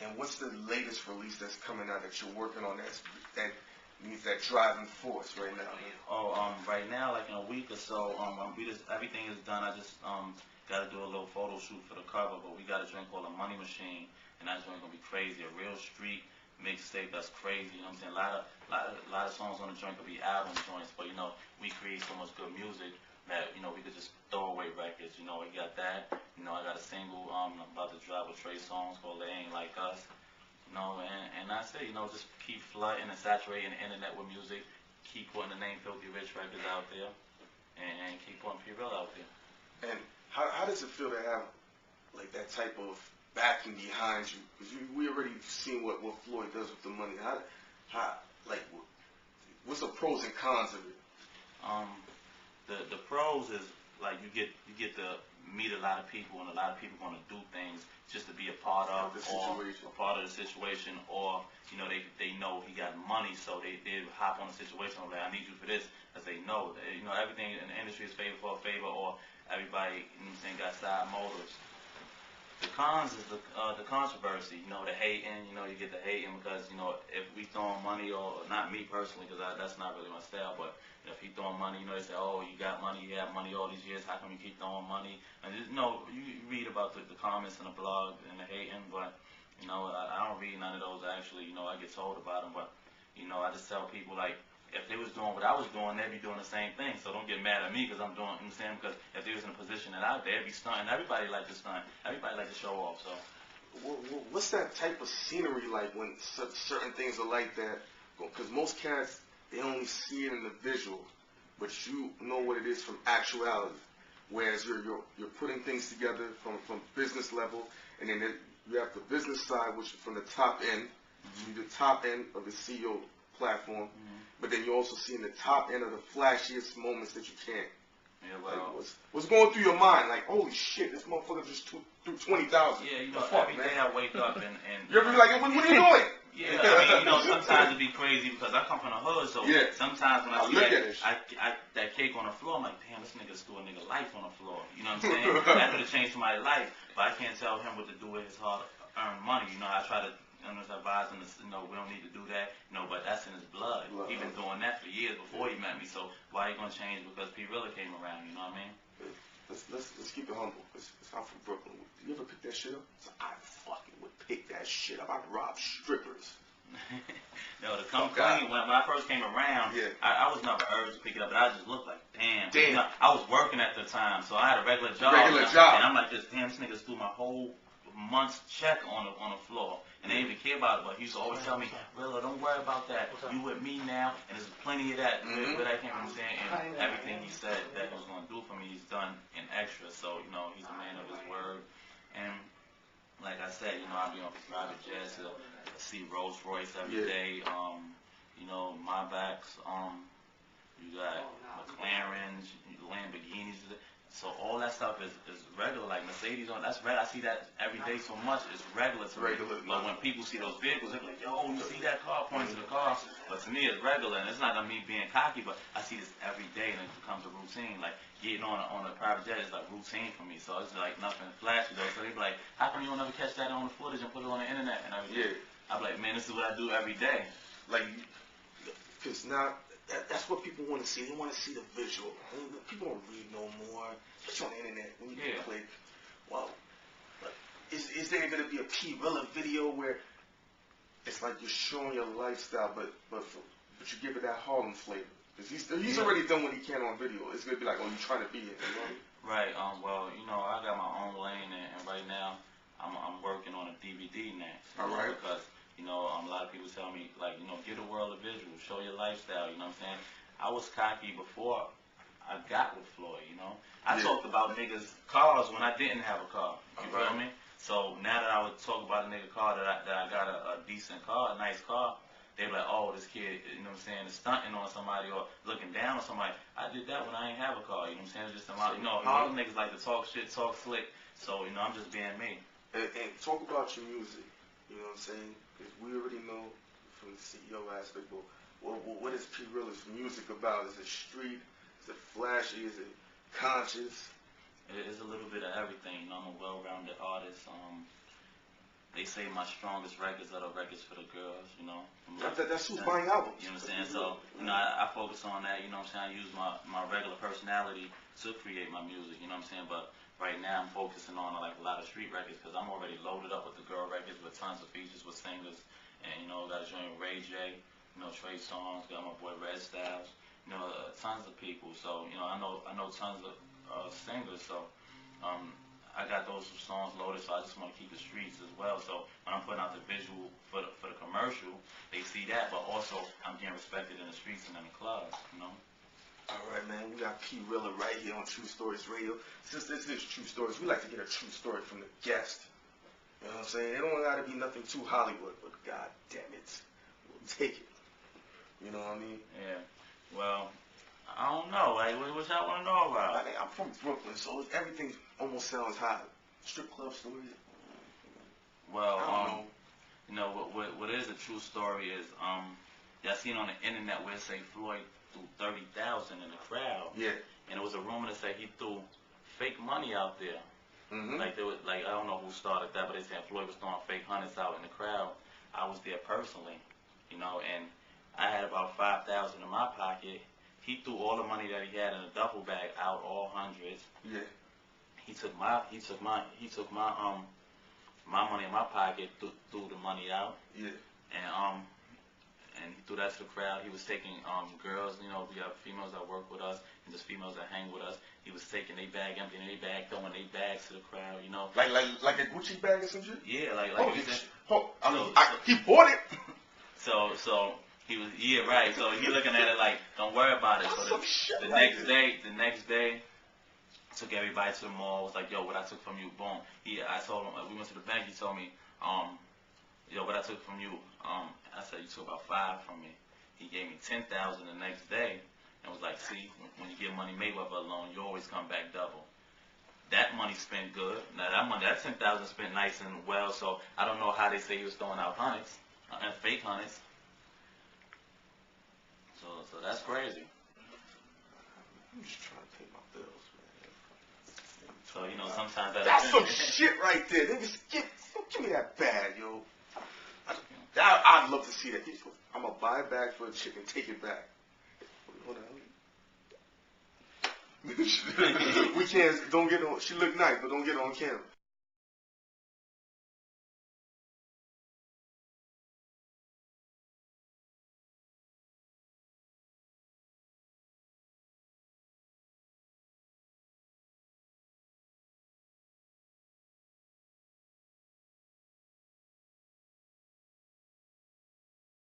And what's the latest release that's coming out that you're working on that needs that driving force right now? Oh, right now, like in a week or so, everything is done. I just got to do a little photo shoot for the cover, but we got a joint called a Money Machine, and that joint gonna be crazy. A real street mixtape that's crazy. You know what I'm saying? A lot of songs on the joint could be album joints, but you know we create so much good music that you know we could just throw away records. You know, we got that. You know, I got a single I'm about to drop with Trey Songz called "They Ain't Like Us." You know, and that's it. You know, just keep flooding and saturating the internet with music. Keep putting the name Filthy Rich Records out there, and keep putting P-Reala out there. And how does it feel to have like that type of backing behind you? Because we already seen what Floyd does with the money. What's the pros and cons of it? The pros is like you get to meet a lot of people, and a lot of people want to do things just to be a part of the situation, or you know they know he got money, so they hop on the situation like, I need you for this, as they know everything in the industry is favor for a favor, or everybody got side motives. The cons is the controversy, the hating. You get the hating because if we throwing money, or not me personally, because that's not really my style, but if he throwing money, they say, oh, you got money, you have money all these years, how come you keep throwing money? And just, you read about the comments in the blog and the hating, but I don't read none of those actually. I get told about them, but I just tell people like, if they was doing what I was doing, they'd be doing the same thing. So don't get mad at me because I'm doing, because if they was in a position that they'd be stunting. Everybody like to stunt. Everybody like to show off. So, what's that type of scenery like when certain things are like that? Because most cats, they only see it in the visual, but you know what it is from actuality. Whereas you're putting things together from business level, and then you have the business side, which is from the top end. So you're the top end of the CEO platform. But then you're also seeing the top end of the flashiest moments that you can. Yeah, well, like, what's going through your mind? Like, holy shit, this motherfucker just threw 20,000. Yeah, every day I wake up and you ever be like, what are you doing? Yeah, I mean, sometimes it be crazy because I come from the hood, so sometimes when I see that cake on the floor, I'm like, damn, this nigga's threw a nigga life on the floor. You know what I'm saying? That could have changed somebody's life, but I can't tell him what to do with his hard-earned money. I try to advise him, we don't need to do that, but that's in his blood. He's been doing that for years before he met me, so why are you gonna change because P-Reala came around, you know what I mean? Let's keep it humble. I'm from Brooklyn. Do you ever pick that shit up? So I fucking would pick that shit up. I'd rob strippers. No, to come clean, when I first came around, I was never urged to pick it up, but I just looked like, damn. I was working at the time, so I had a regular job. And I'm like, this nigga's threw my whole month's check on the floor, and they didn't even care about it. But he used to always tell me, "Reala, don't worry about that. You with me now, and there's plenty of that where I came from saying, and everything he said that he was going to do for me, he's done in extra. So he's a man of his word. And like I said, I'll be on private jets, see Rolls Royce every day. Maybachs, you got McLarens, Lamborghinis. So all that stuff is regular, like Mercedes that's red. I see that every day so much. It's regular to me. But when people see those vehicles, they're like, yo, you see that car, pointing to the car. But to me, it's regular, and it's not me being cocky, but I see this every day, and it becomes a routine. Like getting on a private jet is like routine for me. So it's like nothing flashy though. So they be like, how come you don't ever catch that on the footage and put it on the internet and everything? I'm like, man, this is what I do every day. Like, because now. That's what people want to see. They want to see the visual. People don't read no more. It's on the internet when you click. Well, is there going to be a P-Reala video where it's like you're showing your lifestyle, but you give it that Harlem flavor? Because he's already done what he can on video. It's going to be like, oh, you're trying to be it. Right. Well, I got my own lane, and right now I'm working on a DVD next. All right. Because a lot of people tell me, like, give the world a visual, show your lifestyle, you know what I'm saying? I was cocky before I got with Floyd, I talked about niggas' cars when I didn't have a car, you feel me? So now that I would talk about a nigga car that I got a decent car, a nice car, they be like, oh, this kid, is stunting on somebody or looking down on somebody. I did that when I ain't have a car, you know what I'm saying? It's just Harlem niggas like to talk shit, talk slick, so, I'm just being me. And talk about your music, you know what I'm saying? Because we already know from the CEO aspect, but what is P-Reala's music about? Is it street? Is it flashy? Is it conscious? It's a little bit of everything. I'm a well-rounded artist. they say my strongest records are the records for the girls, you know. That's who's buying albums. You know what I'm saying? So, you know, I focus on that, you know what I'm saying? I use my regular personality to create my music, you know what I'm saying? But right now I'm focusing on like a lot of street records because I'm already loaded up with the girl records with tons of features with singers. And, you know, got a joint with Ray J, you know, Trey Songz, got my boy Red Styles, you know, tons of people. So, you know, I know tons of singers. So, I got those songs loaded, so I just want to keep the streets as well. So when I'm putting out the visual for the commercial, they see that, but also I'm getting respected in the streets and in the clubs, you know. All right, man. We got P-Reala right here on True Stories Radio. Since this is True Stories, we like to get a true story from the guest. You know what I'm saying? It don't got to be nothing too Hollywood, but god damn it, we'll take it. You know what I mean? Yeah. Well, I don't know. Like, what y'all want to know about? I mean, I'm from Brooklyn, so everything almost sounds hot. Strip club stories. Well, you know what is a true story is y'all seen on the internet where it say Floyd threw 30,000 in the crowd. Yeah. And it was a rumor that said he threw fake money out there. Mm-hmm. Like there was I don't know who started that, but they said Floyd was throwing fake hundreds out in the crowd. I was there personally, you know, and I had about 5,000 in my pocket. He threw all the money that he had in a duffel bag out, all hundreds. Yeah. He took my money in my pocket, threw the money out. Yeah. And he threw that to the crowd. He was taking girls, you know, we have females that work with us and just females that hang with us. He was taking their bag, emptying their bag, throwing their bags to the crowd, you know. Like a Gucci bag or some shit? Yeah, like he bought it. So he was, yeah, right. So he looking at it like, don't worry about it. So the next day, took everybody to the mall. Was like, yo, what I took from you, boom. I told him, we went to the bank. He told me, yo, what I took from you. I said, you took about 5 from me. He gave me 10,000 the next day, and was like, see, when you get money Mayweather alone, you always come back double. That money spent good. Now that 10,000 spent nice and well. So I don't know how they say he was throwing out hundreds and fake hundreds. So that's crazy. I'm just trying to pay my bills, man. So, you know, sometimes that's some shit right there. Niggas, give me that bag, yo. I'd love to see that. I'm gonna buy a bag for a chick and take it back. Hold on. We can't. Don't get on. She look nice, but don't get on camera.